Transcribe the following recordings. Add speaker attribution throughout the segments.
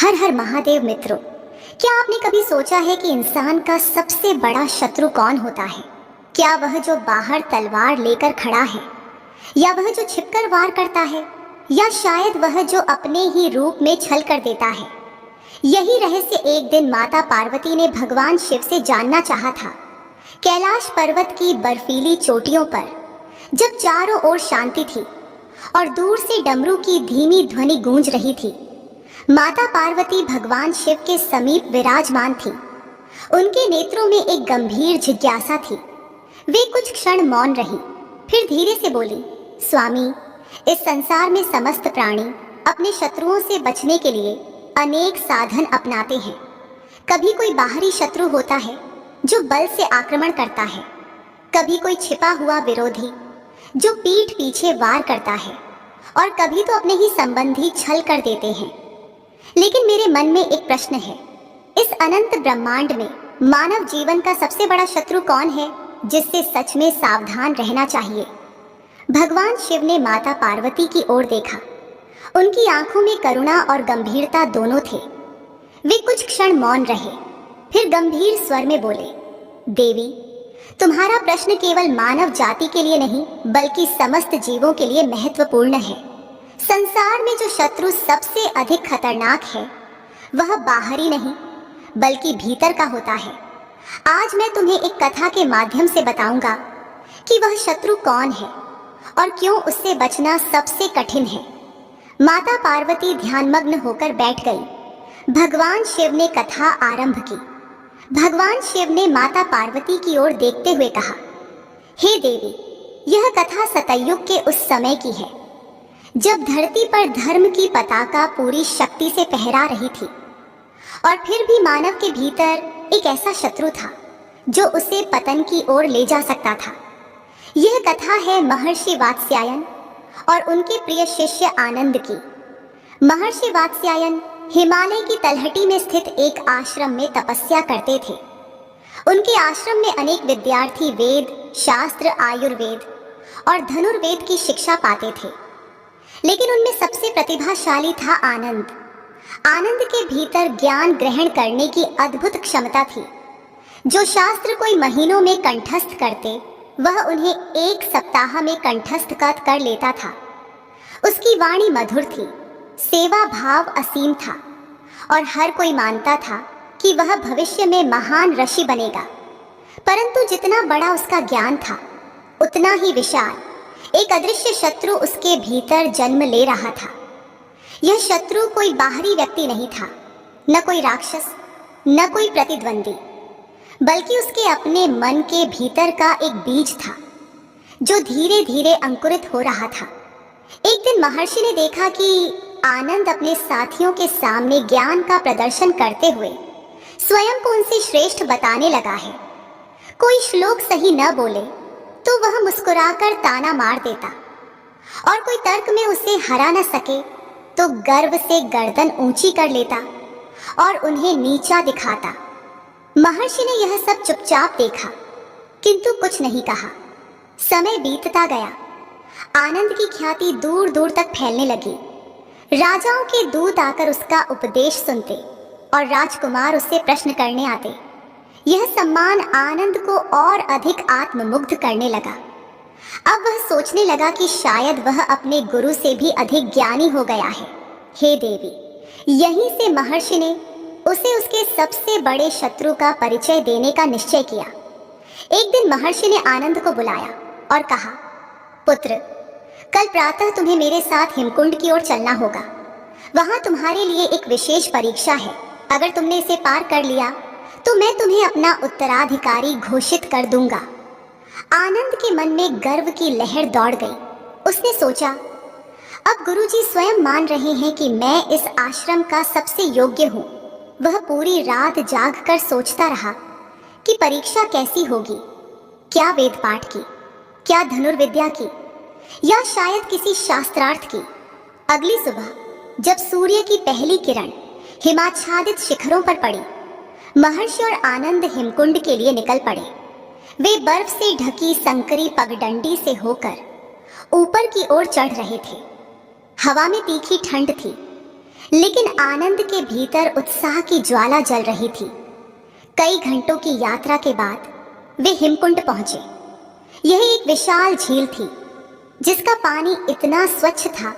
Speaker 1: हर हर महादेव मित्रों, क्या आपने कभी सोचा है कि इंसान का सबसे बड़ा शत्रु कौन होता है? क्या वह जो बाहर तलवार लेकर खड़ा है, या वह जो छिपकर वार करता है, या शायद वह जो अपने ही रूप में छल कर देता है? यही रहस्य एक दिन माता पार्वती ने भगवान शिव से जानना चाहा था। कैलाश पर्वत की बर्फीली चोटियों पर जब चारों ओर शांति थी और दूर से डमरू की धीमी ध्वनि गूंज रही थी, माता पार्वती भगवान शिव के समीप विराजमान थी। उनके नेत्रों में एक गंभीर जिज्ञासा थी। वे कुछ क्षण मौन रही, फिर धीरे से बोली, स्वामी, इस संसार में समस्त प्राणी अपने शत्रुओं से बचने के लिए अनेक साधन अपनाते हैं। कभी कोई बाहरी शत्रु होता है जो बल से आक्रमण करता है, कभी कोई छिपा हुआ विरोधी जो पीठ पीछे वार करता है, और कभी तो अपने ही संबंधी छल कर देते हैं। लेकिन मेरे मन में एक प्रश्न है, इस अनंत ब्रह्मांड में मानव जीवन का सबसे बड़ा शत्रु कौन है, जिससे सच में सावधान रहना चाहिए? भगवान शिव ने माता पार्वती की ओर देखा। उनकी आंखों में करुणा और गंभीरता दोनों थे। वे कुछ क्षण मौन रहे, फिर गंभीर स्वर में बोले, देवी, तुम्हारा प्रश्न केवल मानव जाति के लिए नहीं बल्कि समस्त जीवों के लिए महत्वपूर्ण है। संसार में जो शत्रु सबसे अधिक खतरनाक है वह बाहरी नहीं बल्कि भीतर का होता है। आज मैं तुम्हें एक कथा के माध्यम से बताऊंगा कि वह शत्रु कौन है और क्यों उससे बचना सबसे कठिन है। माता पार्वती ध्यानमग्न होकर बैठ गई। भगवान शिव ने कथा आरंभ की। भगवान शिव ने माता पार्वती की ओर देखते हुए कहा, हे देवी, यह कथा सतयुग के उस समय की है जब धरती पर धर्म की पताका पूरी शक्ति से फहरा रही थी, और फिर भी मानव के भीतर एक ऐसा शत्रु था जो उसे पतन की ओर ले जा सकता था। यह कथा है महर्षि वात्स्यायन और उनके प्रिय शिष्य आनंद की। महर्षि वात्स्यायन हिमालय की तलहटी में स्थित एक आश्रम में तपस्या करते थे। उनके आश्रम में अनेक विद्यार्थी वेद, शास्त्र, आयुर्वेद और धनुर्वेद की शिक्षा पाते थे, लेकिन उनमें सबसे प्रतिभाशाली था आनंद। आनंद के भीतर ज्ञान ग्रहण करने की अद्भुत क्षमता थी। जो शास्त्र कोई महीनों में कंठस्थ करते, वह उन्हें एक सप्ताह में कंठस्थ कर लेता था। उसकी वाणी मधुर थी, सेवा भाव असीम था, और हर कोई मानता था कि वह भविष्य में महान ऋषि बनेगा। परंतु जितना बड़ा उसका ज्ञान था, उतना ही विशाल एक अदृश्य शत्रु उसके भीतर जन्म ले रहा था। यह शत्रु कोई बाहरी व्यक्ति नहीं था, न कोई राक्षस, न कोई प्रतिद्वंदी, बल्कि उसके अपने मन के भीतर का एक बीज था जो धीरे धीरे अंकुरित हो रहा था। एक दिन महर्षि ने देखा कि आनंद अपने साथियों के सामने ज्ञान का प्रदर्शन करते हुए स्वयं को उनसे श्रेष्ठ बताने लगा है। कोई श्लोक सही न बोले तो वह मुस्कुराकर ताना मार देता, और कोई तर्क में उसे हरा न सके तो गर्व से गर्दन ऊंची कर लेता और उन्हें नीचा दिखाता। महर्षि ने यह सब चुपचाप देखा, किंतु कुछ नहीं कहा। समय बीतता गया। आनंद की ख्याति दूर दूर तक फैलने लगी। राजाओं के दूत आकर उसका उपदेश सुनते और राजकुमार उससे प्रश्न करने आते। यह सम्मान आनंद को और अधिक आत्ममुग्ध करने लगा। अब वह सोचने लगा कि शायद वह अपने गुरु से भी अधिक ज्ञानी हो गया है। हे देवी, यहीं से महर्षि ने उसे उसके सबसे बड़े शत्रु का परिचय देने का निश्चय किया। एक दिन महर्षि ने आनंद को बुलाया और कहा, पुत्र, कल प्रातः तुम्हें मेरे साथ हिमकुंड की ओर चलना होगा। वहां तुम्हारे लिए एक विशेष परीक्षा है। अगर तुमने इसे पार कर लिया तो मैं तुम्हें अपना उत्तराधिकारी घोषित कर दूंगा। आनंद के मन में गर्व की लहर दौड़ गई। उसने सोचा, अब गुरुजी स्वयं मान रहे हैं कि मैं इस आश्रम का सबसे योग्य हूँ। वह पूरी रात जाग कर सोचता रहा कि परीक्षा कैसी होगी, क्या वेद पाठ की, क्या धनुर्विद्या की, या शायद किसी शास्त्रार्थ की। अगली सुबह जब सूर्य की पहली किरण हिमाच्छादित शिखरों पर पड़ी, महर्षि और आनंद हिमकुंड के लिए निकल पड़े। वे बर्फ से ढकी संकरी पगडंडी से होकर ऊपर की ओर चढ़ रहे थे। हवा में तीखी ठंड थी, लेकिन आनंद के भीतर उत्साह की ज्वाला जल रही थी। कई घंटों की यात्रा के बाद वे हिमकुंड पहुंचे। यह एक विशाल झील थी जिसका पानी इतना स्वच्छ था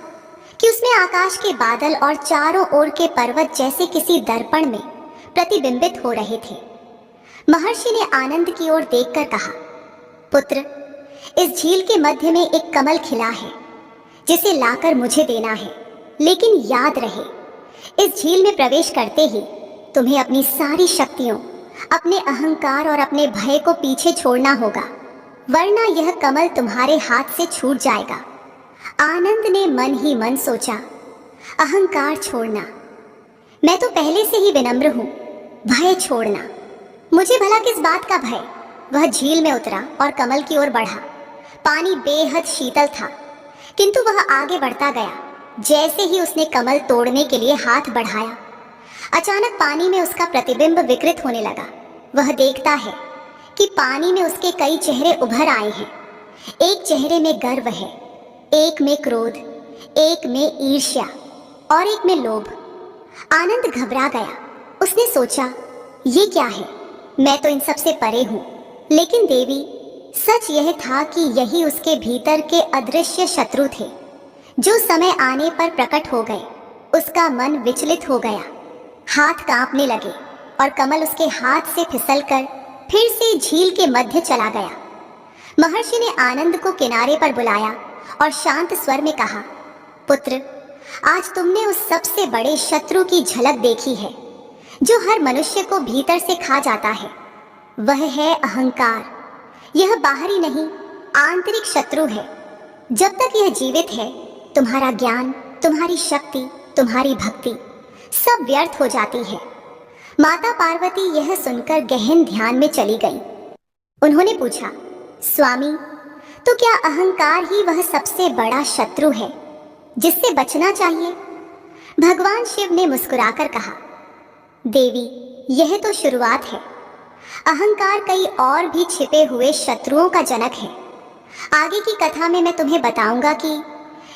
Speaker 1: कि उसमें आकाश के बादल और चारों ओर के पर्वत जैसे किसी दर्पण में प्रतिबिंबित हो रहे थे। महर्षि ने आनंद की ओर देखकर कहा, पुत्र, इस झील के मध्य में एक कमल खिला है जिसे लाकर मुझे देना है, लेकिन याद रहे, इस झील में प्रवेश करते ही तुम्हें अपनी सारी शक्तियों, अपने अहंकार और अपने भय को पीछे छोड़ना होगा, वरना यह कमल तुम्हारे हाथ से छूट जाएगा। आनंद ने मन ही मन सोचा, अहंकार छोड़ना, मैं तो पहले से ही विनम्र हूं, भय छोड़ना, मुझे भला किस बात का भय। वह झील में उतरा और कमल की ओर बढ़ा। पानी बेहद शीतल था, किंतु वह आगे बढ़ता गया। जैसे ही उसने कमल तोड़ने के लिए हाथ बढ़ाया, अचानक पानी में उसका प्रतिबिंब विकृत होने लगा। वह देखता है कि पानी में उसके कई चेहरे उभर आए हैं। एक चेहरे में गर्व है, एक में क्रोध, एक में ईर्ष्या और एक में लोभ। आनंद घबरा गया। उसने सोचा, ये क्या है, मैं तो इन सब से परे हूं। लेकिन देवी, सच यह था कि यही उसके भीतर के अदृश्य शत्रु थे, जो समय आने पर प्रकट हो गए। उसका मन विचलित हो गया, हाथ कांपने लगे और कमल उसके हाथ से फिसलकर फिर से झील के मध्य चला गया। महर्षि ने आनंद को किनारे पर बुलाया और शांत स्वर में कहा, पुत्र, आज तुमने उस सबसे बड़े शत्रु की झलक देखी है जो हर मनुष्य को भीतर से खा जाता है। वह है अहंकार। यह बाहरी नहीं, आंतरिक शत्रु है। जब तक यह जीवित है, तुम्हारा ज्ञान, तुम्हारी शक्ति, तुम्हारी भक्ति सब व्यर्थ हो जाती है। माता पार्वती यह सुनकर गहन ध्यान में चली गई। उन्होंने पूछा, स्वामी, तो क्या अहंकार ही वह सबसे बड़ा शत्रु है जिससे बचना चाहिए? भगवान शिव ने मुस्कुराकर कहा, देवी, यह तो शुरुआत है। अहंकार कई और भी छिपे हुए शत्रुओं का जनक है। आगे की कथा में मैं तुम्हें बताऊंगा कि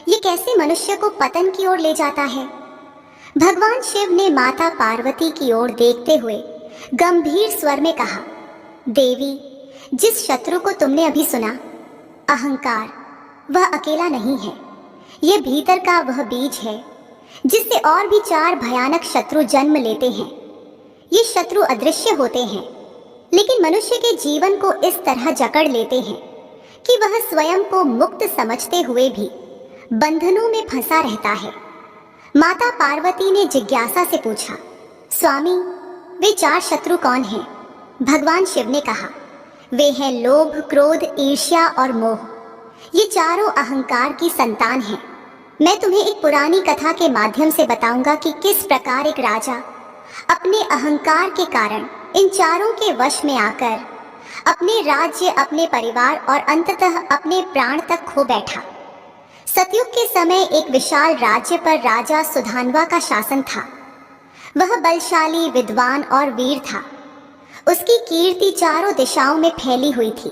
Speaker 1: ये कैसे मनुष्य को पतन की ओर ले जाता है। भगवान शिव ने माता पार्वती की ओर देखते हुए गंभीर स्वर में कहा, देवी, जिस शत्रु को तुमने अभी सुना, अहंकार, वह अकेला नहीं है। यह भीतर का वह बीज है जिससे और भी 4 भयानक शत्रु जन्म लेते हैं। ये शत्रु अदृश्य होते हैं, लेकिन मनुष्य के जीवन को इस तरह जकड़ लेते हैं कि वह स्वयं को मुक्त समझते हुए भी बंधनों में फंसा रहता है। माता पार्वती ने जिज्ञासा से पूछा, स्वामी, वे 4 शत्रु कौन हैं? भगवान शिव ने कहा, वे हैं लोभ, क्रोध, ईर्ष्या और मोह। ये चारों अहंकार की संतान हैं। मैं तुम्हें एक पुरानी कथा के माध्यम से बताऊंगा कि किस प्रकार एक राजा अपने अहंकार के कारण इन चारों के वश में आकर अपने राज्य, अपने परिवार और अंततः अपने प्राण तक खो बैठा। सतयुग के समय एक विशाल राज्य पर राजा सुधान्वा का शासन था। वह बलशाली, विद्वान और वीर था। उसकी कीर्ति चारों दिशाओं में फैली हुई थी।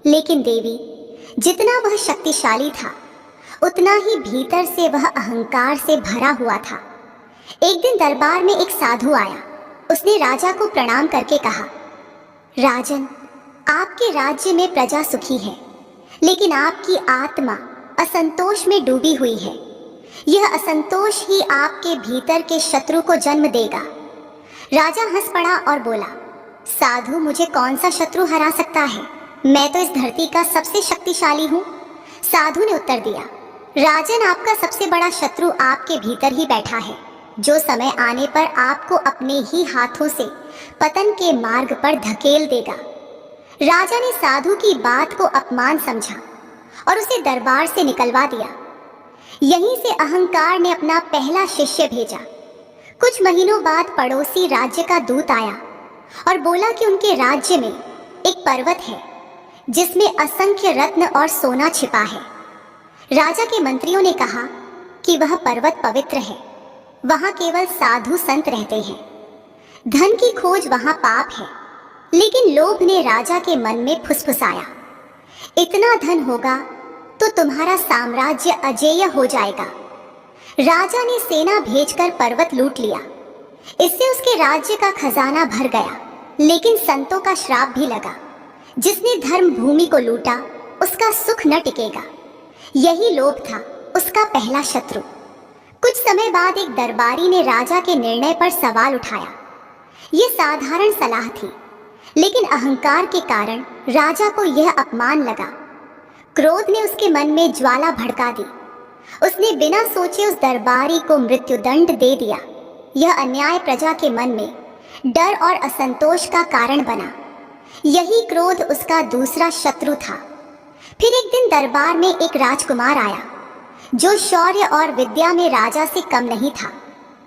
Speaker 1: लेकिन देवी, जितना वह शक्तिशाली था, उतना ही भीतर से वह अहंकार से भरा हुआ था। एक दिन दरबार में एक साधु आया। उसने राजा को प्रणाम करके कहा, राजन, आपके राज्य में प्रजा सुखी है, लेकिन आपकी आत्मा असंतोष में डूबी हुई है। यह असंतोष ही आपके भीतर के शत्रु को जन्म देगा। राजा हंस पड़ा और बोला, साधु, मुझे कौन सा शत्रु हरा सकता है? मैं तो इस धरती का सबसे शक्तिशाली हूँ। साधु ने उत्तर दिया, राजन, आपका सबसे बड़ा शत्रु आपके भीतर ही बैठा है, जो समय आने पर आपको अपने ही हाथों से पतन के मार्ग पर धकेल देगा। राजा ने साधु की बात को अपमान समझा और उसे दरबार से निकलवा दिया। यहीं से अहंकार ने अपना पहला शिष्य भेजा। कुछ महीनों बाद पड़ोसी राज्य का दूत आया और बोला कि उनके राज्य में एक पर्वत है जिसमें असंख्य रत्न और सोना छिपा है। राजा के मंत्रियों ने कहा कि वह पर्वत पवित्र है, वहां केवल साधु संत रहते हैं। धन की खोज वहां पाप है। लेकिन लोभ ने राजा के मन में फुसफुसाया, इतना धन होगा तो तुम्हारा साम्राज्य अजेय हो जाएगा। राजा ने सेना भेजकर पर्वत लूट लिया। इससे उसके राज्य का खजाना भर गया, लेकिन संतों का श्राप भी लगा। जिसने धर्म भूमि को लूटा उसका सुख न टिकेगा। यही लोभ था उसका पहला शत्रु। कुछ समय बाद एक दरबारी ने राजा के निर्णय पर सवाल उठाया। यह साधारण सलाह थी, लेकिन अहंकार के कारण राजा को यह अपमान लगा। क्रोध ने उसके मन में ज्वाला भड़का दी। उसने बिना सोचे उस दरबारी को मृत्युदंड दे दिया। यह अन्याय प्रजा के मन में डर और असंतोष का कारण बना। यही क्रोध उसका दूसरा शत्रु था। फिर एक दिन दरबार में एक राजकुमार आया, जो शौर्य और विद्या में राजा से कम नहीं था।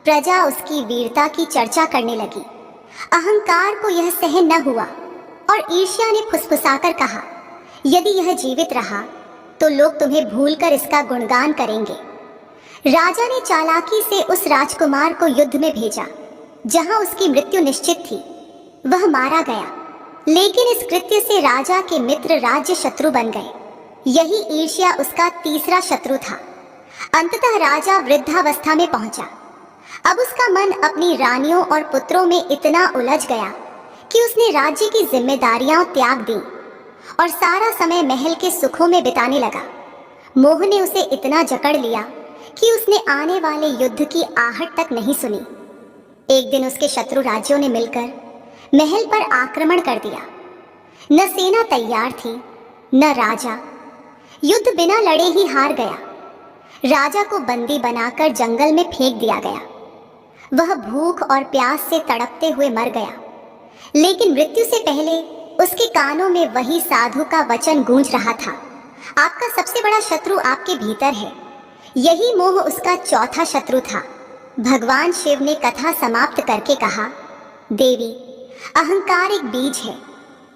Speaker 1: प्रजा उसकी वीरता की चर्चा करने लगी। अहंकार को यह सहन न हुआ और ईर्ष्या ने फुसफुसाकर कहा, यदि यह जीवित रहा तो लोग तुम्हें भूलकर इसका गुणगान करेंगे। राजा ने चालाकी से उस राजकुमार को युद्ध में भेजा, जहां उसकी मृत्यु निश्चित थी। वह मारा गया, लेकिन इस कृत्य से राजा के मित्र राज्य शत्रु बन गए। यही ईर्ष्या उसका तीसरा शत्रु था। अंततः राजा वृद्धावस्था में पहुंचा। अब उसका मन अपनी रानियों और पुत्रों में इतना उलझ गया कि उसने राज्य की जिम्मेदारियां त्याग दी और सारा समय महल के सुखों में बिताने लगा। मोह ने उसे इतना जकड़ लिया कि उसने आने वाले युद्ध की आहट तक नहीं सुनी। एक दिन उसके शत्रु राज्यों ने मिलकर महल पर आक्रमण कर दिया। न सेना तैयार थी, न राजा। युद्ध बिना लड़े ही हार गया। राजा को बंदी बनाकर जंगल में फेंक दिया गया। वह भूख और प्यास से तड़पते हुए मर गया, लेकिन मृत्यु से पहले उसके कानों में वही साधु का वचन गूंज रहा था, आपका सबसे बड़ा शत्रु आपके भीतर है। यही मोह उसका चौथा शत्रु था। भगवान शिव ने कथा समाप्त करके कहा, देवी, अहंकार एक बीज है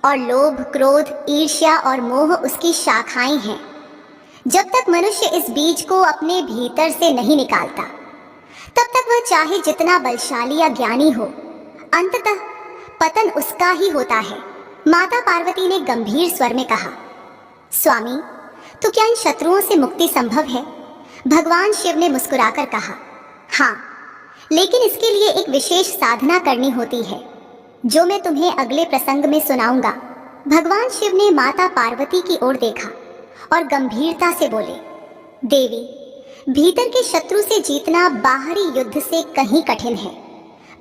Speaker 1: और लोभ, क्रोध, ईर्ष्या और मोह उसकी शाखाएं हैं। जब तक मनुष्य इस बीज को अपने भीतर से नहीं निकालता, तब तक वह चाहे जितना बलशाली या ज्ञानी हो, अंततः पतन उसका ही होता है। माता पार्वती ने गंभीर स्वर में कहा, स्वामी, तो क्या इन शत्रुओं से मुक्ति संभव है? भगवान शिव ने मुस्कुराकर कहा, हाँ, लेकिन इसके लिए एक विशेष साधना करनी होती है, जो मैं तुम्हें अगले प्रसंग में सुनाऊंगा। भगवान शिव ने माता पार्वती की ओर देखा और गंभीरता से बोले, देवी, भीतर के शत्रु से जीतना बाहरी युद्ध से कहीं कठिन है।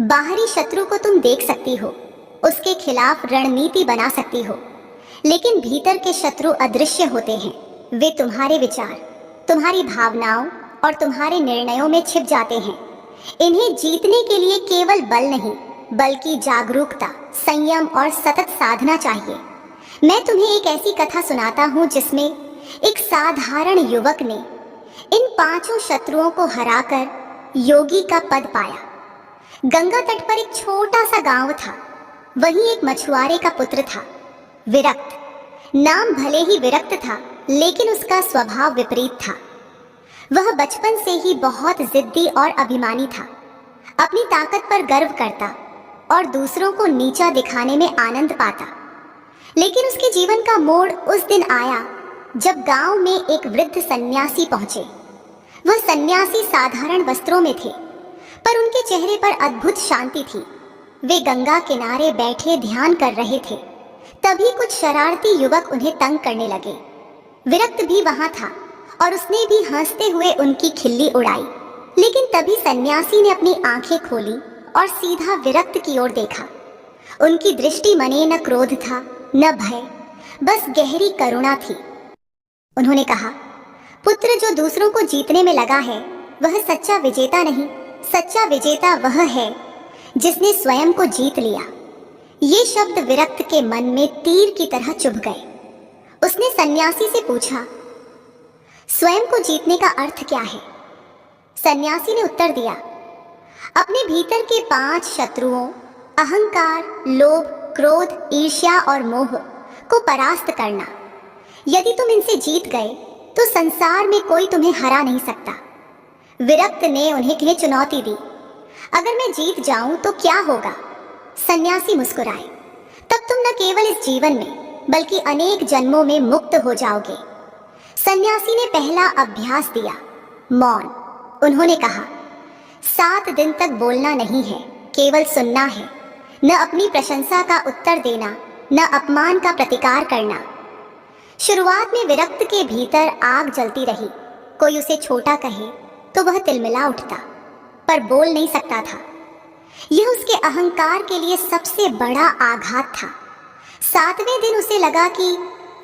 Speaker 1: बाहरी शत्रु को तुम देख सकती हो, उसके खिलाफ रणनीति बना सकती हो, लेकिन भीतर के शत्रु अदृश्य होते हैं। वे तुम्हारे विचार, तुम्हारी भावनाओं और तुम्हारे निर्णयों में छिप जाते हैं। इन्हें जीतने के लिए केवल बल नहीं, बल्कि जागरूकता, संयम और सतत साधना चाहिए। मैं तुम्हें एक ऐसी कथा सुनाता हूँ जिसमें एक साधारण युवक ने इन 5 शत्रुओं को हराकर योगी का पद पाया। गंगा तट पर एक छोटा सा गांव था। वहीं एक मछुआरे का पुत्र था, विरक्त। नाम भले ही विरक्त था, लेकिन उसका स्वभाव विपरीत था। वह बचपन से ही बहुत जिद्दी और अभिमानी था। अपनी ताकत पर गर्व करता और दूसरों को नीचा दिखाने में आनंद पाता। लेकिन उसके जीवन का मोड़ उस दिन आया जब गांव में एक वृद्ध सन्यासी पहुंचे। वह सन्यासी साधारण वस्त्रों में थे, पर उनके चेहरे पर अद्भुत शांति थी। वे गंगा किनारे बैठे ध्यान कर रहे थे। तभी कुछ शरारती युवक उन्हें तंग करने लगे। विरक्त भी वहां था और उसने भी हंसते हुए उनकी खिल्ली उड़ाई। लेकिन तभी सन्यासी ने अपनी आंखें खोली और सीधा विरक्त की ओर देखा। उनकी दृष्टि मने न क्रोध था न भय, बस गहरी करुणा थी। उन्होंने कहा, पुत्र, जो दूसरों को जीतने में लगा है वह सच्चा विजेता नहीं, सच्चा विजेता वह है जिसने स्वयं को जीत लिया। ये शब्द विरक्त के मन में तीर की तरह चुभ गए। उसने सन्यासी से पूछा, स्वयं को जीतने का अर्थ क्या है? सन्यासी ने उत्तर दिया, अपने भीतर के 5 शत्रुओं अहंकार, लोभ, क्रोध, ईर्ष्या और मोह को परास्त करना। यदि तुम इनसे जीत गए तो संसार में कोई तुम्हें हरा नहीं सकता। विरक्त ने उन्हें चुनौती दी, अगर मैं जीत जाऊं तो क्या होगा? सन्यासी मुस्कुराए, तब तुम न केवल इस जीवन में बल्कि अनेक जन्मों में मुक्त हो जाओगे। सन्यासी ने पहला अभ्यास दिया, मौन। उन्होंने कहा, 7 दिन तक बोलना नहीं है, केवल सुनना है। न अपनी प्रशंसा का उत्तर देना, न अपमान का प्रतिकार करना। शुरुआत में विरक्त के भीतर आग जलती रही। कोई उसे छोटा कहे तो वह तिलमिला उठता, पर बोल नहीं सकता था। यह उसके अहंकार के लिए सबसे बड़ा आघात था। 7वें दिन उसे लगा कि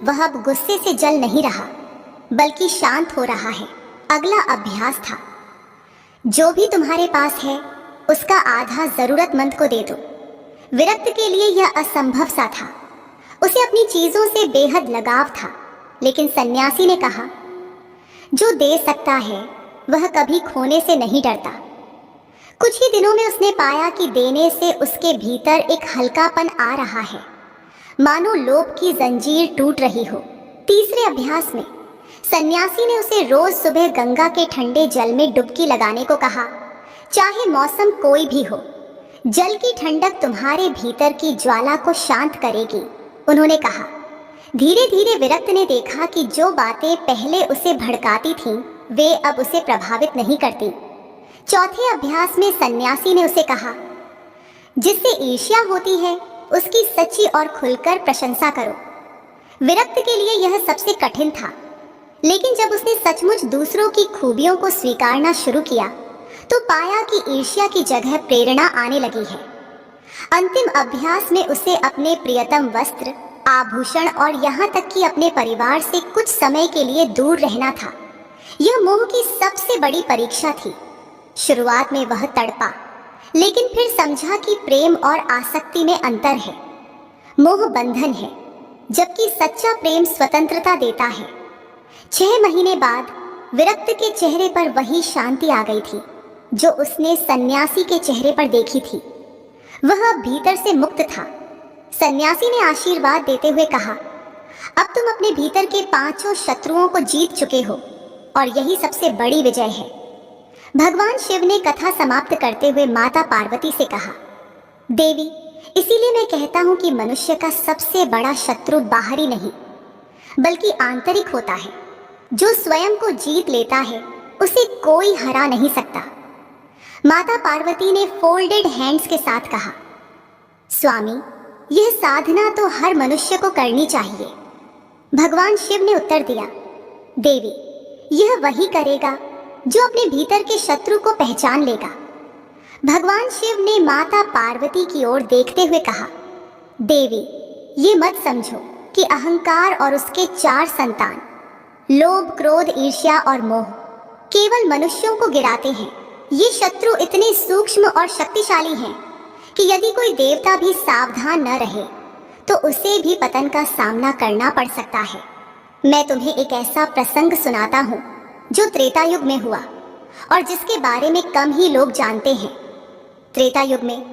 Speaker 1: वह अब गुस्से से जल नहीं रहा, बल्कि शांत हो रहा है। अगला अभ्यास था, जो भी तुम्हारे पास है उसका आधा जरूरतमंद को दे दो। विरक्त के लिए यह असंभव सा था। उसे अपनी चीजों से बेहद लगाव था, लेकिन सन्यासी ने कहा, जो दे सकता है वह कभी खोने से नहीं डरता। कुछ ही दिनों में उसने पाया कि देने से उसके भीतर एक हल्कापन आ रहा है, मानो लोभ की जंजीर टूट रही हो। तीसरे अभ्यास में सन्यासी ने उसे रोज सुबह गंगा के ठंडे जल में डुबकी लगाने को कहा, चाहे मौसम कोई भी हो। जल की ठंडक तुम्हारे भीतर की ज्वाला को शांत करेगी, उन्होंने कहा। धीरे धीरे विरक्त ने देखा कि जो बातें पहले उसे भड़काती थीं, वे अब उसे प्रभावित नहीं करती। चौथे अभ्यास में सन्यासी ने उसे कहा, जिससे ईर्ष्या होती है उसकी सच्ची और खुलकर प्रशंसा करो। विरक्त के लिए यह सबसे कठिन था, लेकिन जब उसने सचमुच दूसरों की खूबियों को स्वीकारना शुरू किया तो पाया कि ईर्ष्या की जगह प्रेरणा आने लगी है। अंतिम अभ्यास में उसे अपने प्रियतम वस्त्र, आभूषण और यहाँ तक कि अपने परिवार से कुछ समय के लिए दूर रहना था। यह मोह की सबसे बड़ी परीक्षा थी। शुरुआत में वह तड़पा, लेकिन फिर समझा कि प्रेम और आसक्ति में अंतर है। मोह बंधन है, जबकि सच्चा प्रेम स्वतंत्रता देता है। 6 महीने बाद विरक्त के चेहरे पर वही शांति आ गई थी जो उसने सन्यासी के चेहरे पर देखी थी। वह भीतर से मुक्त था। सन्यासी ने आशीर्वाद देते हुए कहा, अब तुम अपने भीतर के 5 शत्रुओं को जीत चुके हो और यही सबसे बड़ी विजय है। भगवान शिव ने कथा समाप्त करते हुए माता पार्वती से कहा, देवी, इसीलिए मैं कहता हूं कि मनुष्य का सबसे बड़ा शत्रु बाहरी नहीं बल्कि आंतरिक होता है। जो स्वयं को जीत लेता है उसे कोई हरा नहीं सकता। माता पार्वती ने फोल्डेड हैंड्स के साथ कहा, स्वामी, यह साधना तो हर मनुष्य को करनी चाहिए। भगवान शिव ने उत्तर दिया, देवी, यह वही करेगा जो अपने भीतर के शत्रु को पहचान लेगा। भगवान शिव ने माता पार्वती की ओर देखते हुए कहा, देवी, ये मत समझो कि अहंकार और उसके 4 संतान, लोभ, क्रोध, ईर्ष्या और मोह, केवल मनुष्यों को गिराते हैं। ये शत्रु इतने सूक्ष्म और शक्तिशाली हैं कि यदि कोई देवता भी सावधान न रहे तो उसे भी पतन का सामना करना पड़ सकता है। मैं तुम्हें एक ऐसा प्रसंग सुनाता हूँ जो त्रेता युग में हुआ और जिसके बारे में कम ही लोग जानते हैं। त्रेता युग में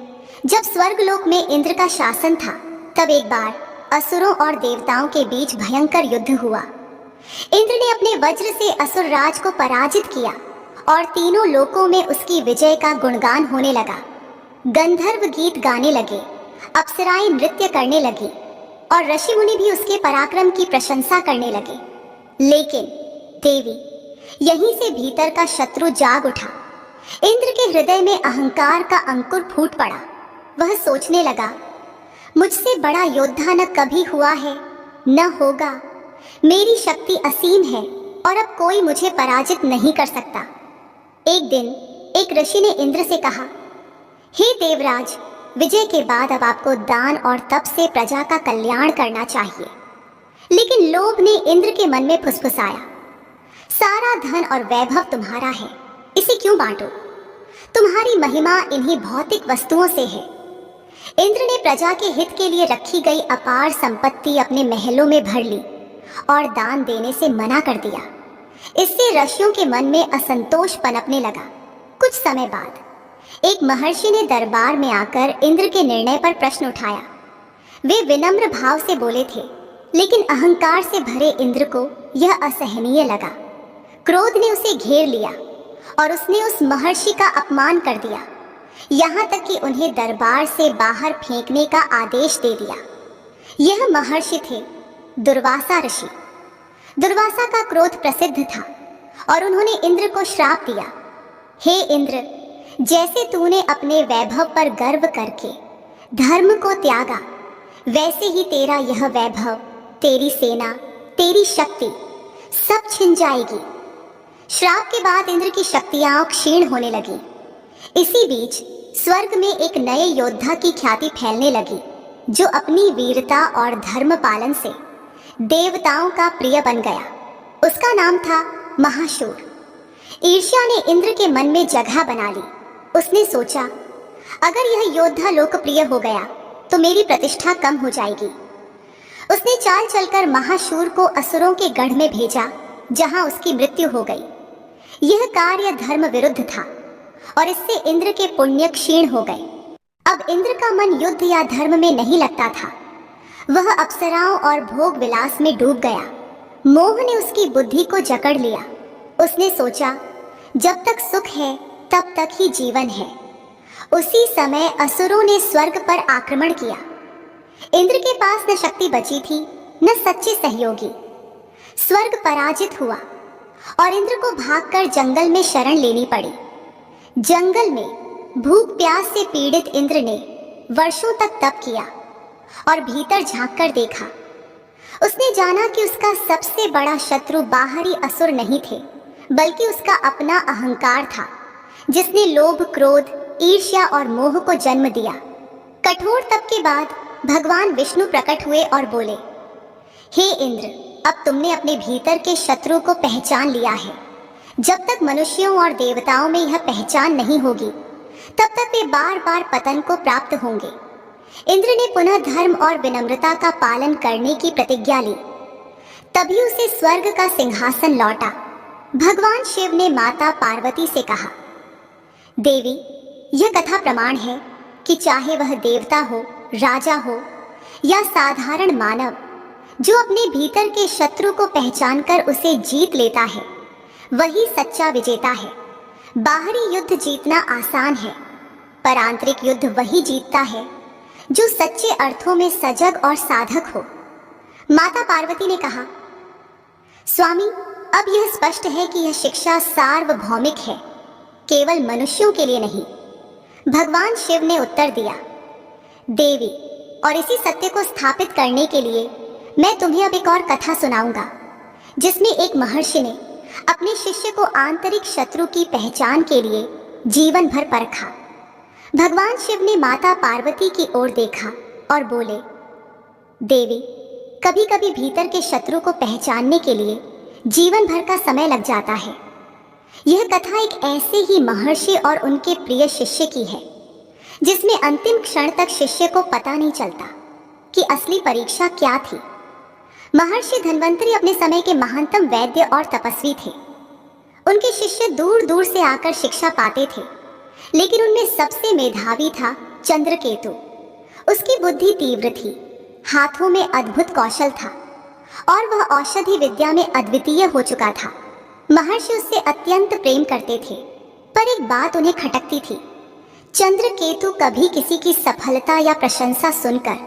Speaker 1: जब स्वर्गलोक में इंद्र का शासन था, तब एक बार असुरों और देवताओं के बीच भयंकर युद्ध हुआ। इंद्र ने अपने वज्र से असुर राज को पराजित किया और तीनों लोकों में उसकी विजय का गुणगान होने लगा। गंधर्व गीत गाने लगे, अप्सराएं नृत्य करने लगी और ऋषि मुनि भी उसके पराक्रम की प्रशंसा करने लगे। लेकिन देवी, यहीं से भीतर का शत्रु जाग उठा। इंद्र के हृदय में अहंकार का अंकुर फूट पड़ा। वह सोचने लगा, मुझसे बड़ा योद्धा न कभी हुआ है न होगा। मेरी शक्ति असीम है और अब कोई मुझे पराजित नहीं कर सकता। एक दिन एक ऋषि ने इंद्र से कहा, हे देवराज, विजय के बाद अब आपको दान और तप से प्रजा का कल्याण करना चाहिए। लेकिन लोभ ने इंद्र के मन में फुसफुसाया, सारा धन और वैभव तुम्हारा है, इसे क्यों बांटो? तुम्हारी महिमा इन्हीं भौतिक वस्तुओं से है। इंद्र ने प्रजा के हित के लिए रखी गई अपार संपत्ति अपने महलों में भर ली और दान देने से मना कर दिया। इससे ऋषियों के मन में असंतोष पनपने लगा। कुछ समय बाद एक महर्षि ने दरबार में आकर इंद्र के निर्णय पर प्रश्न उठाया। वे विनम्र भाव से बोले थे, लेकिन अहंकार से भरे इंद्र को यह असहनीय लगा। क्रोध ने उसे घेर लिया और उसने उस महर्षि का अपमान कर दिया, यहाँ तक कि उन्हें दरबार से बाहर फेंकने का आदेश दे दिया। यह महर्षि थे दुर्वासा ऋषि। दुर्वासा का क्रोध प्रसिद्ध था और उन्होंने इंद्र को श्राप दिया, हे इंद्र, जैसे तूने अपने वैभव पर गर्व करके धर्म को त्यागा, वैसे ही तेरा यह वैभव, तेरी सेना, तेरी शक्ति सब छिन जाएगी। श्राप के बाद इंद्र की शक्तियां क्षीण होने लगी। इसी बीच स्वर्ग में एक नए योद्धा की ख्याति फैलने लगी, जो अपनी वीरता और धर्म पालन से देवताओं का प्रिय बन गया। उसका नाम था महाशूर। ईर्ष्या ने इंद्र के मन में जगह बना ली। उसने सोचा, अगर यह योद्धा लोकप्रिय हो गया तो मेरी प्रतिष्ठा कम हो जाएगी। उसने चाल चलकर महाशूर को असुरों के गढ़ में भेजा, जहां उसकी मृत्यु हो गई। यह कार्य धर्म विरुद्ध था और इससे इंद्र के पुण्य क्षीण हो गए। अब इंद्र का मन युद्ध या धर्म में नहीं लगता था। वह अप्सराओं और भोग विलास में डूब गया। मोह ने उसकी बुद्धि को जकड़ लिया। उसने सोचा, जब तक सुख है तब तक ही जीवन है। उसी समय असुरों ने स्वर्ग पर आक्रमण किया। इंद्र के पास न शक्ति बची थी, न सच्चे सहयोगी। स्वर्ग पराजित हुआ और इंद्र को भागकर जंगल में शरण लेनी पड़ी। जंगल में भूख प्यास से पीड़ित इंद्र ने वर्षों तक तप किया और भीतर झांककर देखा। उसने जाना कि उसका सबसे बड़ा शत्रु बाहरी असुर नहीं थे, बल्कि उसका अपना अहंकार था, जिसने लोभ, क्रोध, ईर्ष्या और मोह को जन्म दिया। कठोर तप के बाद भगवान विष्णु प्रकट हुए और बोले, हे इंद्र, अब तुमने अपने भीतर के शत्रु को पहचान लिया है। जब तक मनुष्यों और देवताओं में यह पहचान नहीं होगी, तब तक वे बार बार पतन को प्राप्त होंगे। इंद्र ने पुनः धर्म और विनम्रता का पालन करने की प्रतिज्ञा ली। तभी उसे स्वर्ग का सिंहासन लौटा। भगवान शिव ने माता पार्वती से कहा, देवी, यह कथा प्रमाण है कि चाहे वह देवता हो, राजा हो या साधारण मानव, जो अपने भीतर के शत्रु को पहचानकर उसे जीत लेता है, वही सच्चा विजेता है। बाहरी युद्ध जीतना आसान है, पर आंतरिक युद्ध वही जीतता है जो सच्चे अर्थों में सजग और साधक हो। माता पार्वती ने कहा, स्वामी, अब यह स्पष्ट है कि यह शिक्षा सार्वभौमिक है, केवल मनुष्यों के लिए नहीं। भगवान शिव ने उत्तर दिया, देवी, और इसी सत्य को स्थापित करने के लिए मैं तुम्हें अब एक और कथा सुनाऊंगा, जिसमें एक महर्षि ने अपने शिष्य को आंतरिक शत्रु की पहचान के लिए जीवन भर परखा। भगवान शिव ने माता पार्वती की ओर देखा और बोले, देवी, कभी कभी भीतर के शत्रु को पहचानने के लिए जीवन भर का समय लग जाता है। यह कथा एक ऐसे ही महर्षि और उनके प्रिय शिष्य की है, जिसमें अंतिम क्षण तक शिष्य को पता नहीं चलता कि असली परीक्षा क्या थी। महर्षि धन्वंतरी अपने समय के महानतम वैद्य और तपस्वी थे। उनके शिष्य दूर दूर से आकर शिक्षा पाते थे, लेकिन उनमें सबसे मेधावी था चंद्रकेतु। उसकी बुद्धि तीव्र थी, हाथों में अद्भुत कौशल था और वह औषधि विद्या में अद्वितीय हो चुका था। महर्षि उससे अत्यंत प्रेम करते थे, पर एक बात उन्हें खटकती थी। चंद्रकेतु कभी किसी की सफलता या प्रशंसा सुनकर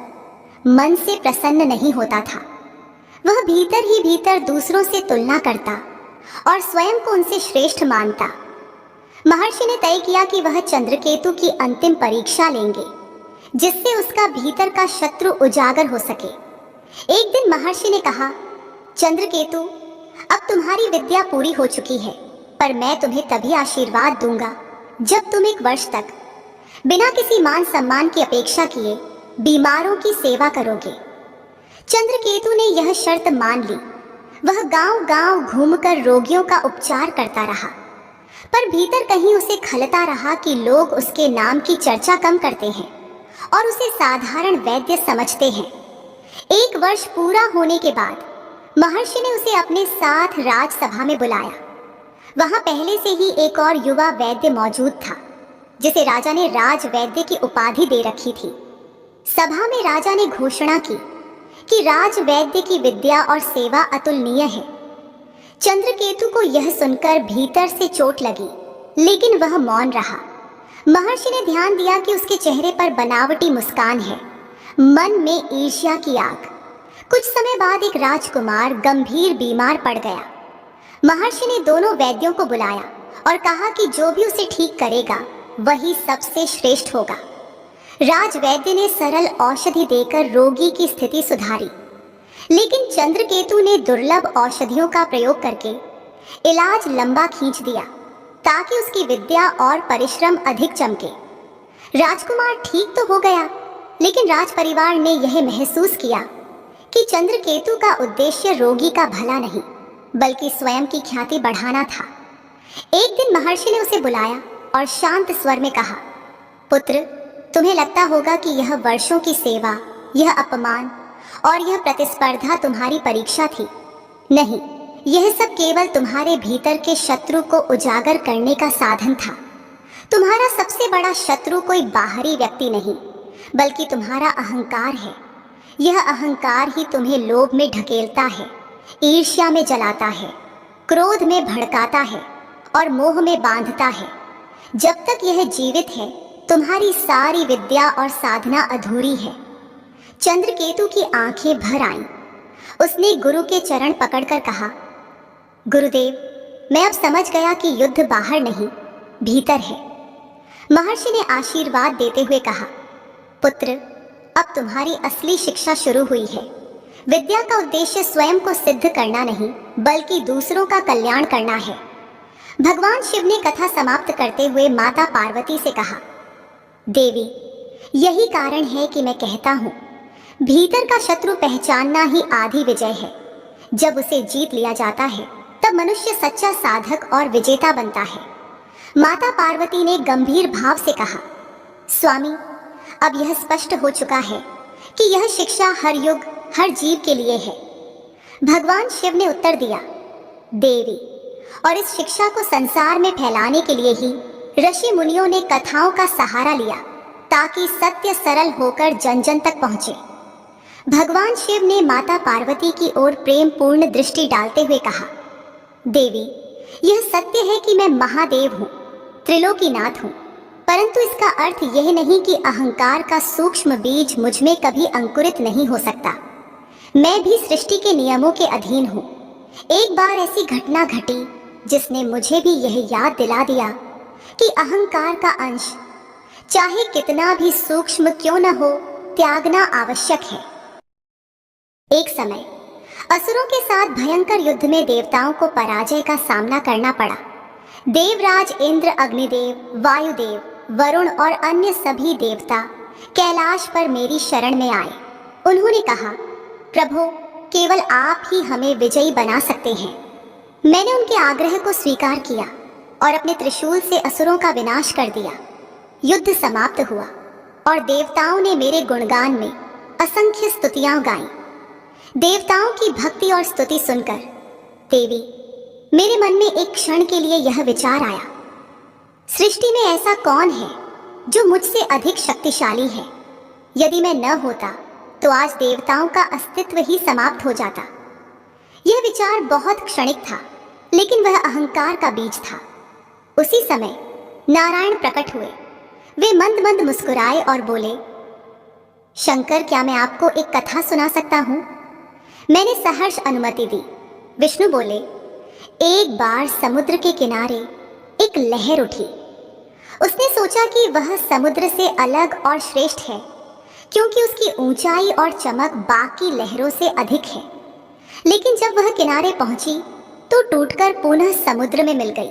Speaker 1: मन से प्रसन्न नहीं होता था। वह भीतर ही भीतर दूसरों से तुलना करता और स्वयं को उनसे श्रेष्ठ मानता। महर्षि ने तय किया कि वह चंद्रकेतु की अंतिम परीक्षा लेंगे, जिससे उसका भीतर का शत्रु उजागर हो सके। एक दिन महर्षि ने कहा, चंद्रकेतु, अब तुम्हारी विद्या पूरी हो चुकी है, पर मैं तुम्हें तभी आशीर्वाद दूंगा जब तुम 1 वर्ष तक बिना किसी मान सम्मान की अपेक्षा किए बीमारों की सेवा करोगे। चंद्रकेतु ने यह शर्त मान ली। वह गांव-गांव घूमकर रोगियों का उपचार करता रहा, पर भीतर कहीं उसे खलता रहा कि लोग उसके नाम की चर्चा कम करते हैं और उसे साधारण वैद्य समझते हैं। 1 वर्ष पूरा होने के बाद महर्षि ने उसे अपने साथ राजसभा में बुलाया। वहां पहले से ही एक और युवा वैद्य मौजूद था, जिसे राजा ने राज वैद्य की उपाधि दे रखी थी। सभा में राजा ने घोषणा की कि राज वैद्य की विद्या और सेवा अतुलनीय है। चंद्रकेतु को यह सुनकर भीतर से चोट लगी, लेकिन वह मौन रहा। महर्षि ने ध्यान दिया कि उसके चेहरे पर बनावटी मुस्कान है, मन में ईर्ष्या की आग। कुछ समय बाद एक राजकुमार गंभीर बीमार पड़ गया। महर्षि ने दोनों वैद्यों को बुलाया और कहा कि जो भी उसे ठीक करेगा वही सबसे श्रेष्ठ होगा। राजवैद्य ने सरल औषधि देकर रोगी की स्थिति सुधारी, लेकिन चंद्रकेतु ने दुर्लभ औषधियों का प्रयोग करके इलाज लंबा खींच दिया ताकि उसकी विद्या और परिश्रम अधिक चमके। राजकुमार ठीक तो हो गया, लेकिन राज परिवार ने यह महसूस किया कि चंद्रकेतु का उद्देश्य रोगी का भला नहीं बल्कि स्वयं की ख्याति बढ़ाना था। एक दिन महर्षि ने उसे बुलाया और शांत स्वर में कहा, पुत्र, तुम्हें लगता होगा कि यह वर्षों की सेवा, यह अपमान और यह प्रतिस्पर्धा तुम्हारी परीक्षा थी। नहीं, यह सब केवल तुम्हारे भीतर के शत्रु को उजागर करने का साधन था। तुम्हारा सबसे बड़ा शत्रु कोई बाहरी व्यक्ति नहीं बल्कि तुम्हारा अहंकार है। यह अहंकार ही तुम्हें लोभ में ढकेलता है, ईर्ष्या में जलाता है, क्रोध में भड़काता है और मोह में बांधता है। जब तक यह जीवित है तुम्हारी सारी विद्या और साधना अधूरी है। चंद्रकेतु की आंखें भर आईं। उसने गुरु के चरण पकड़कर कहा, गुरुदेव, मैं अब समझ गया कि युद्ध बाहर नहीं भीतर है। महर्षि ने आशीर्वाद देते हुए कहा, पुत्र, अब तुम्हारी असली शिक्षा शुरू हुई है। विद्या का उद्देश्य स्वयं को सिद्ध करना नहीं बल्कि दूसरों का कल्याण करना है। भगवान शिव ने कथा समाप्त करते हुए माता पार्वती से कहा, देवी, यही कारण है कि मैं कहता हूँ भीतर का शत्रु पहचानना ही आधी विजय है। जब उसे जीत लिया जाता है तब मनुष्य सच्चा साधक और विजेता बनता है। माता पार्वती ने गंभीर भाव से कहा, स्वामी, अब यह स्पष्ट हो चुका है कि यह शिक्षा हर युग हर जीव के लिए है। भगवान शिव ने उत्तर दिया, देवी, और इस शिक्षा को संसार में फैलाने के लिए ही ऋषि मुनियों ने कथाओं का सहारा लिया ताकि सत्य सरल होकर जन जन तक पहुंचे। भगवान शिव ने माता पार्वती की ओर प्रेम पूर्ण दृष्टि डालते हुए कहा, देवी, यह सत्य है कि मैं महादेव हूँ, त्रिलोकीनाथ हूँ, परंतु इसका अर्थ यह नहीं कि अहंकार का सूक्ष्म बीज मुझ में कभी अंकुरित नहीं हो सकता। मैं भी सृष्टि के नियमों के अधीन हूँ। एक बार ऐसी घटना घटी जिसने मुझे भी यह याद दिला दिया कि अहंकार का अंश चाहे कितना भी सूक्ष्म क्यों न हो, त्यागना आवश्यक है। एक समय असुरों के साथ भयंकर युद्ध में देवताओं को पराजय का सामना करना पड़ा। देवराज इंद्र, अग्निदेव, वायुदेव, वरुण और अन्य सभी देवता कैलाश पर मेरी शरण में आए। उन्होंने कहा, प्रभु, केवल आप ही हमें विजयी बना सकते हैं। मैंने उनके आग्रह को स्वीकार किया और अपने त्रिशूल से असुरों का विनाश कर दिया। युद्ध समाप्त हुआ और देवताओं ने मेरे गुणगान में असंख्य स्तुतियां गाईं। देवताओं की भक्ति और स्तुति सुनकर देवी, मेरे मन में एक क्षण के लिए यह विचार आया, सृष्टि में ऐसा कौन है जो मुझसे अधिक शक्तिशाली है? यदि मैं न होता तो आज देवताओं का अस्तित्व ही समाप्त हो जाता। यह विचार बहुत क्षणिक था, लेकिन वह अहंकार का बीज था। उसी समय नारायण प्रकट हुए। वे मंद मंद मुस्कुराए और बोले, शंकर, क्या मैं आपको एक कथा सुना सकता हूँ? मैंने सहर्ष अनुमति दी। विष्णु बोले, एक बार समुद्र के किनारे एक लहर उठी। उसने सोचा कि वह समुद्र से अलग और श्रेष्ठ है क्योंकि उसकी ऊंचाई और चमक बाकी लहरों से अधिक है। लेकिन जब वह किनारे पहुंची तो टूटकर पुनः समुद्र में मिल गई।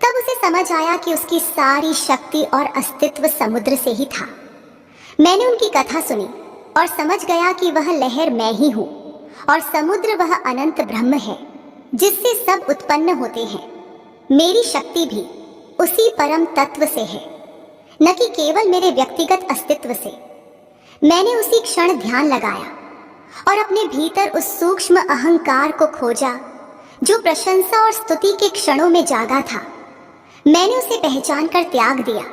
Speaker 1: तब उसे समझ आया कि उसकी सारी शक्ति और अस्तित्व समुद्र से ही था। मैंने उनकी कथा सुनी और समझ गया कि वह लहर मैं ही हूँ और समुद्र वह अनंत ब्रह्म है जिससे सब उत्पन्न होते हैं। मेरी शक्ति भी उसी परम तत्व से है, न कि केवल मेरे व्यक्तिगत अस्तित्व से। मैंने उसी क्षण ध्यान लगाया और अपने भीतर उस सूक्ष्म अहंकार को खोजा जो प्रशंसा और स्तुति के क्षणों में जागा था। मैंने उसे पहचान कर त्याग दिया।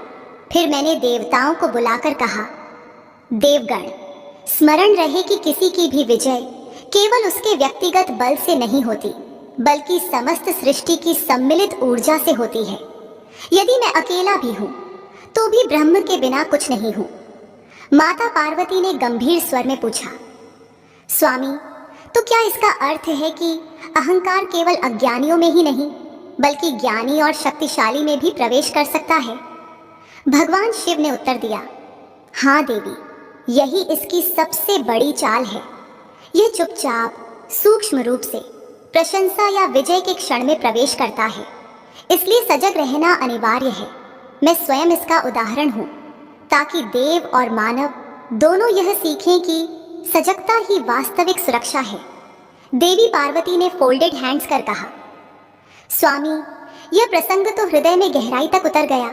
Speaker 1: फिर मैंने देवताओं को बुलाकर कहा, देवगण, स्मरण रहे कि किसी की भी विजय केवल उसके व्यक्तिगत बल से नहीं होती बल्कि समस्त सृष्टि की सम्मिलित ऊर्जा से होती है। यदि मैं अकेला भी हूँ तो भी ब्रह्म के बिना कुछ नहीं हूँ। माता पार्वती ने गंभीर स्वर में पूछा, स्वामी, तो क्या इसका अर्थ है कि अहंकार केवल अज्ञानियों में ही नहीं बल्कि ज्ञानी और शक्तिशाली में भी प्रवेश कर सकता है। भगवान शिव ने उत्तर दिया, हाँ देवी, यही इसकी सबसे बड़ी चाल है। यह चुपचाप सूक्ष्म रूप से प्रशंसा या विजय के क्षण में प्रवेश करता है, इसलिए सजग रहना अनिवार्य है। मैं स्वयं इसका उदाहरण हूँ, ताकि देव और मानव दोनों यह सीखें कि सजगता ही वास्तविक सुरक्षा है। देवी पार्वती ने फोल्डेड हैंड्स कर कहा, स्वामी, यह प्रसंग तो हृदय में गहराई तक उतर गया।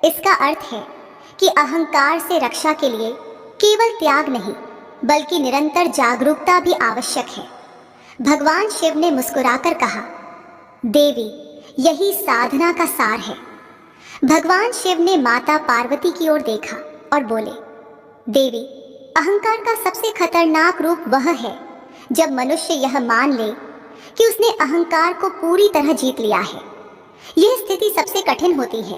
Speaker 1: इसका अर्थ है कि अहंकार से रक्षा के लिए केवल त्याग नहीं, बल्कि निरंतर जागरूकता भी आवश्यक है। भगवान शिव ने मुस्कुराकर कहा, देवी, यही साधना का सार है। भगवान शिव ने माता पार्वती की ओर देखा और बोले, देवी, अहंकार का सबसे खतरनाक रूप वह है जब मनुष्य यह मान ले कि उसने अहंकार को पूरी तरह जीत लिया है। यह स्थिति सबसे कठिन होती है,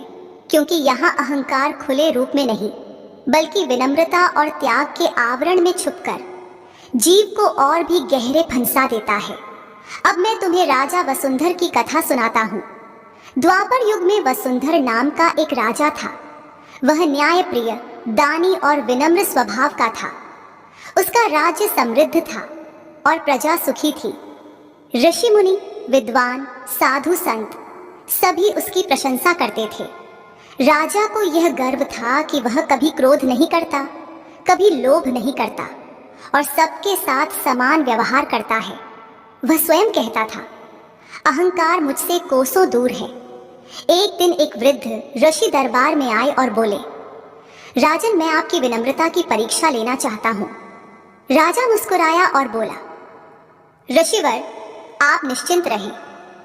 Speaker 1: क्योंकि यहाँ अहंकार खुले रूप में नहीं, बल्कि विनम्रता और त्याग के आवरण में छुपकर जीव को और भी गहरे फंसा देता है। अब मैं तुम्हें राजा वसुंधर की कथा सुनाता हूँ। द्वापर युग में वसुंधर नाम का एक राजा था। वह न्यायप्रिय, दानी और विनम्र स्वभाव का था। उसका राज्य समृद्ध था और प्रजा सुखी थी। ऋषि मुनि, विद्वान, साधु संत सभी उसकी प्रशंसा करते थे। राजा को यह गर्व था कि वह कभी क्रोध नहीं करता, कभी लोभ नहीं करता और सबके साथ समान व्यवहार करता है। वह स्वयं कहता था, अहंकार मुझसे कोसों दूर है। एक दिन एक वृद्ध ऋषि दरबार में आए और बोले, राजन, मैं आपकी विनम्रता की परीक्षा लेना चाहता हूँ। राजा मुस्कुराया और बोला, ऋषिवर, आप निश्चिंत रहें,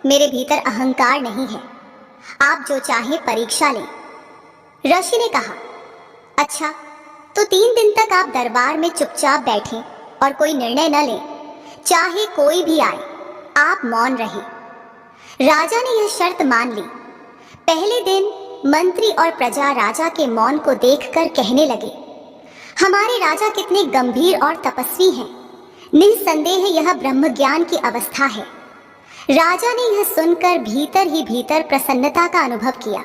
Speaker 1: मेरे भीतर अहंकार नहीं है। आप जो चाहें परीक्षा लें। ऋषि ने कहा, अच्छा, तो 3 दिन तक आप दरबार में चुपचाप बैठें और कोई निर्णय न लें, चाहे कोई भी आए, आप मौन रहें। राजा ने यह शर्त मान ली। पहले दिन मंत्री और प्रजा राजा के मौन को देखकर कहने लगे, हमारे राजा कितने गंभीर और तपस्वी हैं। निस्संदेह यह ब्रह्म ज्ञान की अवस्था है। राजा ने यह सुनकर भीतर ही भीतर प्रसन्नता का अनुभव किया।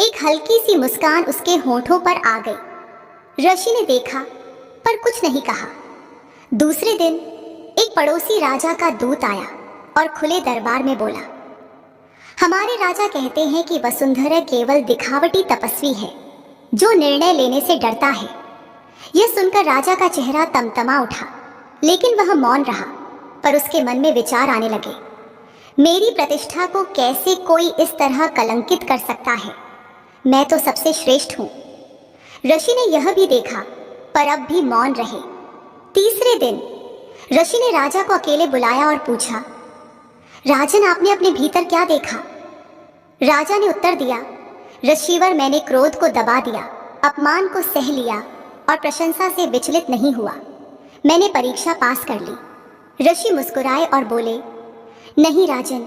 Speaker 1: एक हल्की सी मुस्कान उसके होठों पर आ गई। ऋषि ने देखा पर कुछ नहीं कहा। दूसरे दिन एक पड़ोसी राजा का दूत आया और खुले दरबार में बोला, हमारे राजा कहते हैं कि वसुंधरा केवल दिखावटी तपस्वी है जो निर्णय लेने से डरता है। यह सुनकर राजा का चेहरा तमतमा उठा, लेकिन वह मौन रहा। पर उसके मन में विचार आने लगे, मेरी प्रतिष्ठा को कैसे कोई इस तरह कलंकित कर सकता है। मैं तो सबसे श्रेष्ठ हूँ। ऋषि ने यह भी देखा पर अब भी मौन रहे। तीसरे दिन ऋषि ने राजा को अकेले बुलाया और पूछा, राजन, आपने अपने भीतर क्या देखा? राजा ने उत्तर दिया, ऋषिवर, मैंने क्रोध को दबा दिया, अपमान को सह लिया और प्रशंसा से विचलित नहीं हुआ। मैंने परीक्षा पास कर ली। ऋषि मुस्कुराए और बोले, नहीं राजन,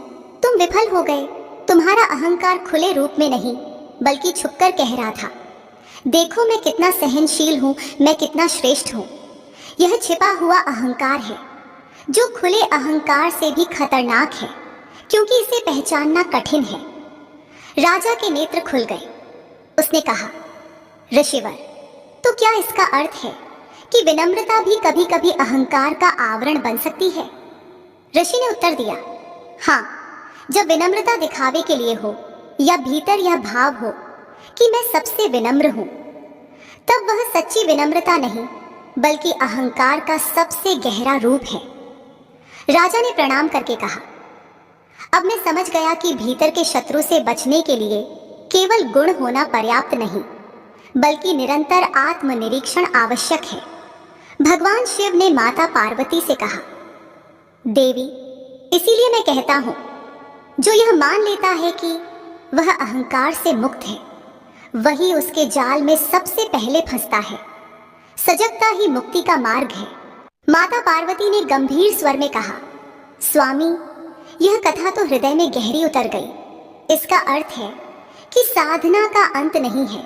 Speaker 1: तुम विफल हो गए। तुम्हारा अहंकार खुले रूप में नहीं बल्कि छुपकर कह रहा था, देखो मैं कितना सहनशील हूँ, मैं कितना श्रेष्ठ हूँ। यह छिपा हुआ अहंकार है जो खुले अहंकार से भी खतरनाक है, क्योंकि इसे पहचानना कठिन है। राजा के नेत्र खुल गए। उसने कहा, ऋषिवर, तो क्या इसका अर्थ है कि विनम्रता भी कभी कभी अहंकार का आवरण बन सकती है? ऋषि ने उत्तर दिया, हाँ, जब विनम्रता दिखावे के लिए हो या भीतर यह भाव हो कि मैं सबसे विनम्र हूं, तब वह सच्ची विनम्रता नहीं बल्कि अहंकार का सबसे गहरा रूप है। राजा ने प्रणाम करके कहा, अब मैं समझ गया कि भीतर के शत्रु से बचने के लिए केवल गुण होना पर्याप्त नहीं बल्कि निरंतर आत्मनिरीक्षण आवश्यक है। भगवान शिव ने माता पार्वती से कहा, देवी, इसीलिए मैं कहता हूं, जो यह मान लेता है कि वह अहंकार से मुक्त है, वही उसके जाल में सबसे पहले फंसता है। सजगता ही मुक्ति का मार्ग है। माता पार्वती ने गंभीर स्वर में कहा, स्वामी, यह कथा तो हृदय में गहरी उतर गई। इसका अर्थ है कि साधना का अंत नहीं है,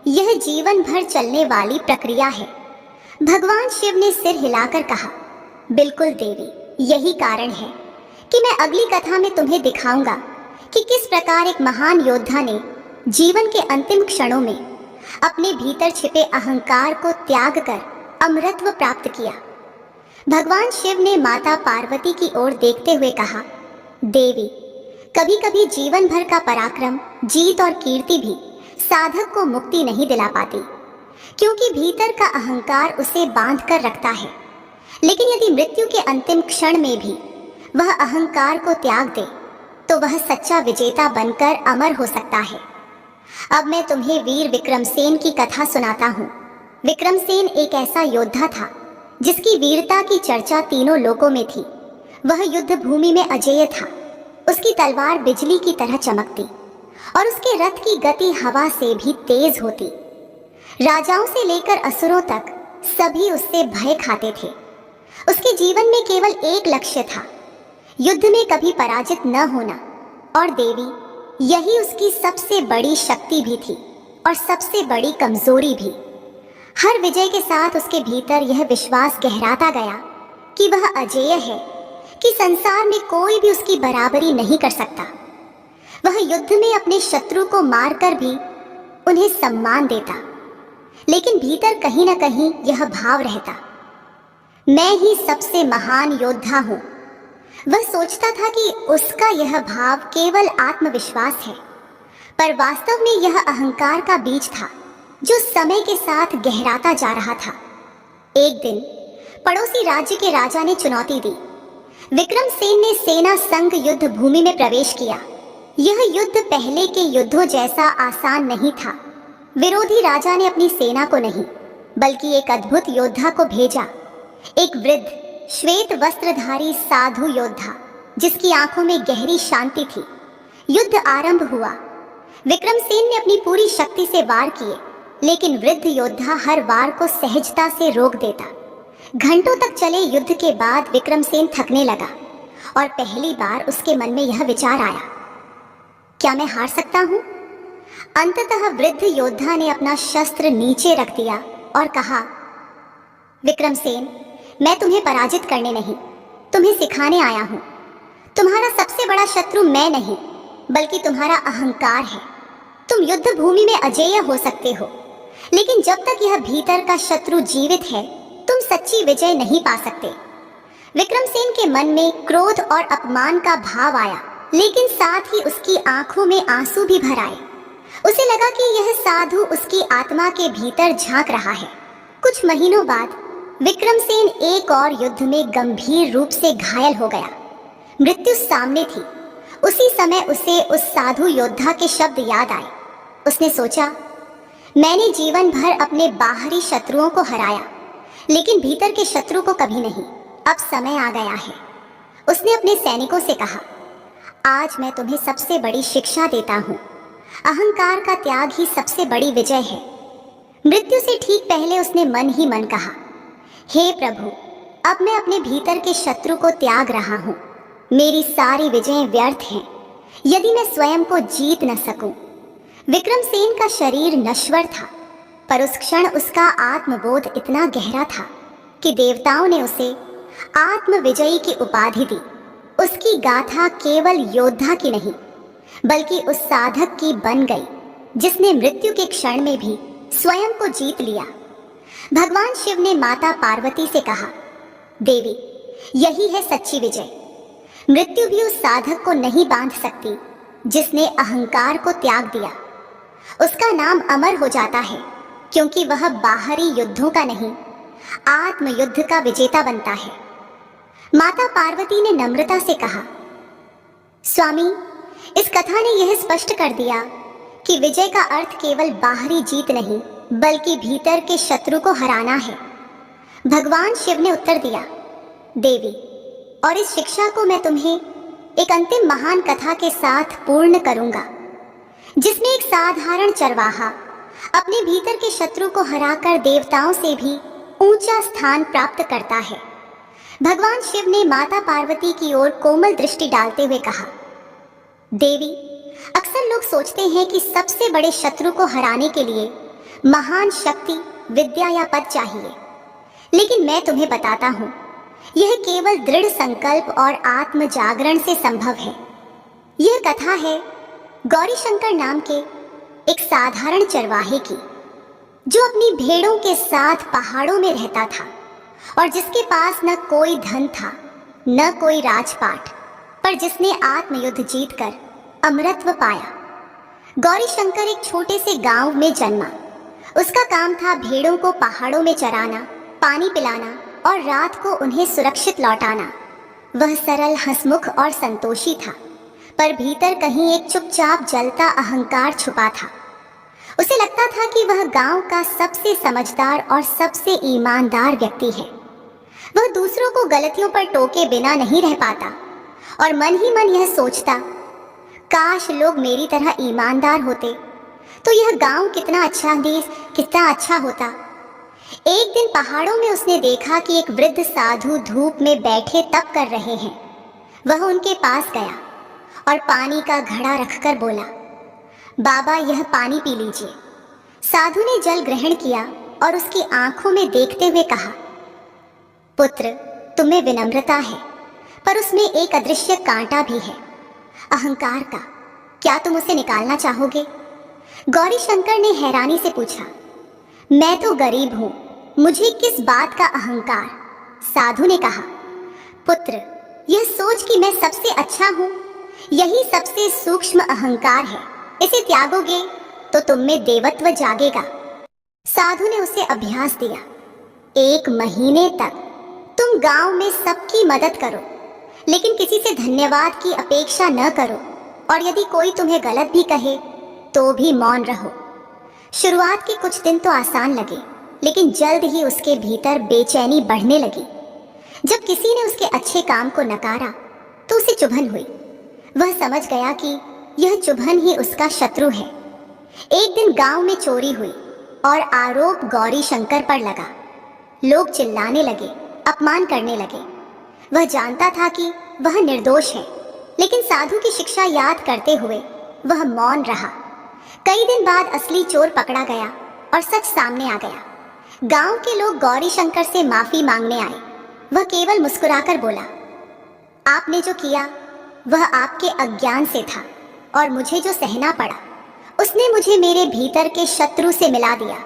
Speaker 1: यह जीवन भर चलने वाली प्रक्रिया है। भगवान शिव ने सिर हिलाकर कहा, बिल्कुल देवी, यही कारण है कि मैं अगली कथा में तुम्हें दिखाऊंगा कि किस प्रकार एक महान योद्धा ने जीवन के अंतिम क्षणों में अपने भीतर छिपे अहंकार को त्याग कर अमरत्व प्राप्त किया। भगवान शिव ने माता पार्वती की ओर देखते हुए कहा, देवी, कभी कभी जीवन भर का पराक्रम, जीत और कीर्ति भी साधक को मुक्ति नहीं दिला पाती, क्योंकि भीतर का अहंकार उसे बांध कर रखता है। लेकिन यदि मृत्यु के अंतिम क्षण में भी वह अहंकार को त्याग दे तो वह सच्चा विजेता बनकर अमर हो सकता है। अब मैं तुम्हें वीर विक्रमसेन की कथा सुनाता हूँ। विक्रमसेन एक ऐसा योद्धा था जिसकी वीरता की चर्चा तीनों लोकों में थी। वह युद्ध भूमि में अजेय था। उसकी तलवार बिजली की तरह चमकती और उसके रथ की गति हवा से भी तेज होती। राजाओं से लेकर असुरों तक सभी उससे भय खाते थे। उसके जीवन में केवल एक लक्ष्य था, युद्ध में कभी पराजित न होना। और देवी, यही उसकी सबसे बड़ी शक्ति भी थी और सबसे बड़ी कमजोरी भी। हर विजय के साथ उसके भीतर यह विश्वास गहराता गया कि वह अजेय है, कि संसार में कोई भी उसकी बराबरी नहीं कर सकता। वह युद्ध में अपने शत्रु को मारकर भी उन्हें सम्मान देता, लेकिन भीतर कहीं न कहीं यह भाव रहता, मैं ही सबसे महान योद्धा हूं। वह सोचता था कि उसका यह भाव केवल आत्मविश्वास है, पर वास्तव में यह अहंकार का बीज था जो समय के साथ गहराता जा रहा था। एक दिन पड़ोसी राज्य के राजा ने चुनौती दी। विक्रमसेन ने सेना संग युद्ध भूमि में प्रवेश किया। यह युद्ध पहले के युद्धों जैसा आसान नहीं था। विरोधी राजा ने अपनी सेना को नहीं, बल्कि एक अद्भुत योद्धा को भेजा, एक वृद्ध श्वेत वस्त्रधारी साधु योद्धा जिसकी आंखों में गहरी शांति थी। युद्ध आरंभ हुआ। विक्रमसेन ने अपनी पूरी शक्ति से वार किए, लेकिन वृद्ध योद्धा हर वार को सहजता से रोक देता। घंटों तक चले युद्ध के बाद विक्रमसेन थकने लगा और पहली बार उसके मन में यह विचार आया, क्या मैं हार सकता हूं? अंततः वृद्ध योद्धा ने अपना शस्त्र नीचे रख दिया और कहा, विक्रमसेन, मैं तुम्हें पराजित करने नहीं, तुम्हें सिखाने आया हूं। तुम्हारा सबसे बड़ा शत्रु मैं नहीं, बल्कि तुम्हारा अहंकार है। तुम युद्ध भूमि में अजेय हो सकते हो, लेकिन जब तक यह भीतर का शत्रु जीवित है, तुम सच्ची विजय नहीं पा सकते। विक्रमसेन के मन में क्रोध और अपमान का भाव आया, लेकिन साथ ही उसकी आंखों में आंसू भी भर आए। उसे लगा कि यह साधु उसकी आत्मा के भीतर झांक रहा है। कुछ महीनों बाद विक्रमसेन एक और युद्ध में गंभीर रूप से घायल हो गया। मृत्यु सामने थी। उसी समय उसे उस साधु योद्धा के शब्द याद आए। उसने सोचा, मैंने जीवन भर अपने बाहरी शत्रुओं को हराया, लेकिन भीतर के शत्रु को कभी नहीं। अब समय आ गया है। उसने अपने सैनिकों से कहा, आज मैं तुम्हें सबसे बड़ी शिक्षा देता हूँ। अहंकार का त्याग ही सबसे बड़ी विजय है। मृत्यु से ठीक पहले उसने मन ही मन कहा, हे प्रभु, अब मैं अपने भीतर के शत्रु को त्याग रहा हूँ। मेरी सारी विजयें व्यर्थ हैं यदि मैं स्वयं को जीत न सकूं। विक्रमसेन का शरीर नश्वर था, पर उस क्षण उसका आत्मबोध इतना गहरा था कि देवताओं ने उसे आत्मविजयी की उपाधि दी। उसकी गाथा केवल योद्धा की नहीं, बल्कि उस साधक की बन गई जिसने मृत्यु के क्षण में भी स्वयं को जीत लिया। भगवान शिव ने माता पार्वती से कहा, देवी, यही है सच्ची विजय। मृत्यु भी उस साधक को नहीं बांध सकती जिसने अहंकार को त्याग दिया। उसका नाम अमर हो जाता है, क्योंकि वह बाहरी युद्धों का नहीं, आत्मयुद्ध का विजेता बनता है। माता पार्वती ने नम्रता से कहा, स्वामी, इस कथा ने यह स्पष्ट कर दिया कि विजय का अर्थ केवल बाहरी जीत नहीं, बल्कि भीतर के शत्रु को हराना है। भगवान शिव ने उत्तर दिया, देवी, और इस शिक्षा को मैं तुम्हें एक अंतिम महान कथा के साथ पूर्ण करूंगा, जिसमें एक साधारण चरवाहा अपने भीतर के शत्रु को हराकर देवताओं से भी ऊंचा स्थान प्राप्त करता है। भगवान शिव ने माता पार्वती की ओर कोमल दृष्टि डालते हुए कहा, देवी, अक्सर लोग सोचते हैं कि सबसे बड़े शत्रु को हराने के लिए महान शक्ति, विद्या या पद चाहिए, लेकिन मैं तुम्हें बताता हूं, यह केवल दृढ़ संकल्प और आत्म जागरण से संभव है। यह कथा है गौरी शंकर नाम के एक साधारण चरवाहे की, जो अपनी भेड़ों के साथ पहाड़ों में रहता था और जिसके पास न कोई धन था न कोई राजपाट, पर जिसने आत्मयुद्ध जीतकर अमरत्व पाया। गौरी शंकर एक छोटे से गांव में जन्मा। उसका काम था भेड़ों को पहाड़ों में चराना, पानी पिलाना और रात को उन्हें सुरक्षित लौटाना। वह सरल, हंसमुख और संतोषी था, पर भीतर कहीं एक चुपचाप जलता अहंकार छुपा था। उसे लगता था कि वह गांव का सबसे समझदार और सबसे ईमानदार व्यक्ति है। वह दूसरों को गलतियों पर टोके बिना नहीं रह पाता और मन ही मन यह सोचता, काश लोग मेरी तरह ईमानदार होते तो यह गांव कितना अच्छा देश, कितना अच्छा होता। एक दिन पहाड़ों में उसने देखा कि एक वृद्ध साधु धूप में बैठे तप कर रहे हैं। वह उनके पास गया और पानी का घड़ा रखकर बोला, बाबा यह पानी पी लीजिए। साधु ने जल ग्रहण किया और उसकी आंखों में देखते हुए कहा, पुत्र, तुम्हें विनम्रता है, पर उसमें एक अदृश्य कांटा भी है, अहंकार का। क्या तुम उसे निकालना चाहोगे? गौरी शंकर ने हैरानी से पूछा, मैं तो गरीब हूं, मुझे किस बात का अहंकार? साधु ने कहा, पुत्र, यह सोच कि मैं सबसे अच्छा हूं, यही सबसे सूक्ष्म अहंकार है। इसे त्यागोगे तो तुम में देवत्व जागेगा। साधु ने उसे अभ्यास दिया। 1 महीने तक तुम गांव में सबकी मदद करो, लेकिन किसी से धन्यवाद की अपेक्षा न करो, और यदि कोई तुम्हें गलत भी कहे तो भी मौन रहो। शुरुआत के कुछ दिन तो आसान लगे, लेकिन जल्द ही उसके भीतर बेचैनी बढ़ने लगी। जब किसी ने उसके अच्छे काम को नकारा तो उसे चुभन हुई। वह समझ गया कि यह चुभन ही उसका शत्रु है। एक दिन गांव में चोरी हुई और आरोप गौरी शंकर पर लगा। लोग चिल्लाने लगे, अपमान करने लगे। वह जानता था कि वह निर्दोष है, लेकिन साधु की शिक्षा याद करते हुए वह मौन रहा। कई दिन बाद असली चोर पकड़ा गया और सच सामने आ गया। गांव के लोग गौरी शंकर से माफी मांगने आए। वह केवल मुस्कुराकर बोला, आपने जो किया वह आपके अज्ञान से था, और मुझे जो सहना पड़ा उसने मुझे मेरे भीतर के शत्रु से मिला दिया।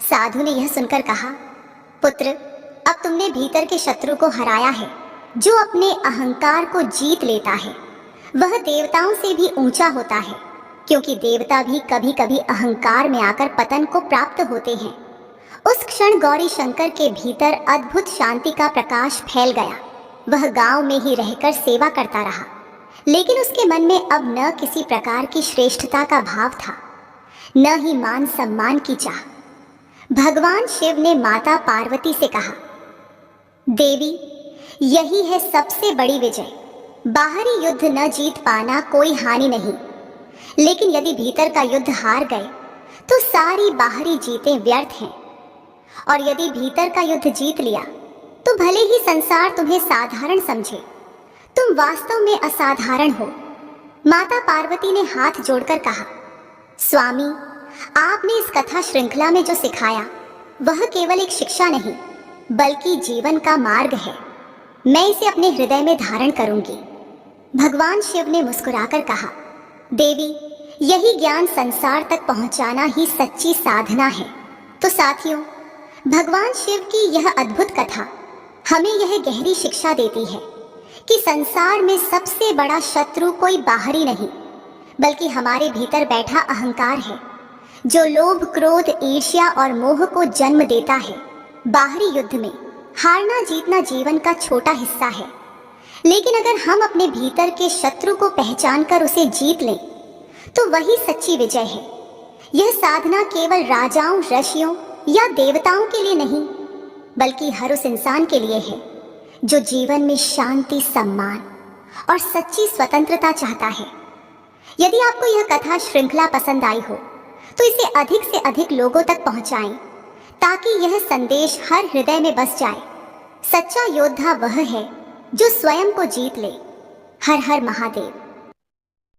Speaker 1: साधु ने यह सुनकर कहा, पुत्र, अब तुमने भीतर के शत्रु को हराया है। जो अपने अहंकार को जीत लेता है वह देवताओं से भी ऊंचा होता है, क्योंकि देवता भी कभी कभी अहंकार में आकर पतन को प्राप्त होते हैं। उस क्षण गौरी शंकर के भीतर अद्भुत शांति का प्रकाश फैल गया। वह गांव में ही रहकर सेवा करता रहा, लेकिन उसके मन में अब न किसी प्रकार की श्रेष्ठता का भाव था, न ही मान सम्मान की चाह। भगवान शिव ने माता पार्वती से कहा, देवी, यही है सबसे बड़ी विजय। बाहरी युद्ध न जीत पाना कोई हानि नहीं, लेकिन यदि भीतर का युद्ध हार गए तो सारी बाहरी जीतें व्यर्थ हैं। और यदि भीतर का युद्ध जीत लिया तो भले ही संसार तुम्हें साधारण समझे, तुम वास्तव में असाधारण हो। माता पार्वती ने हाथ जोड़कर कहा, स्वामी, आपने इस कथा श्रृंखला में जो सिखाया वह केवल एक शिक्षा नहीं, बल्कि जीवन का मार्ग है। मैं इसे अपने हृदय में धारण करूंगी। भगवान शिव ने मुस्कुराकर कहा, देवी, यही ज्ञान संसार तक पहुंचाना ही सच्ची साधना है। तो साथियों, भगवान शिव की यह अद्भुत कथा हमें यह गहरी शिक्षा देती है कि संसार में सबसे बड़ा शत्रु कोई बाहरी नहीं, बल्कि हमारे भीतर बैठा अहंकार है, जो लोभ, क्रोध, ईर्ष्या और मोह को जन्म देता है। बाहरी युद्ध में हारना जीतना जीवन का छोटा हिस्सा है, लेकिन अगर हम अपने भीतर के शत्रु को पहचान कर उसे जीत लें तो वही सच्ची विजय है। यह साधना केवल राजाओं, ऋषियों या देवताओं के लिए नहीं, बल्कि हर उस इंसान के लिए है जो जीवन में शांति, सम्मान और सच्ची स्वतंत्रता चाहता है। यदि आपको यह कथा श्रृंखला पसंद आई हो तो इसे अधिक से अधिक लोगों तक पहुंचाएं, ताकि यह संदेश हर हृदय में बस जाए। सच्चा योद्धा वह है जो स्वयं को जीत ले। हर हर महादेव।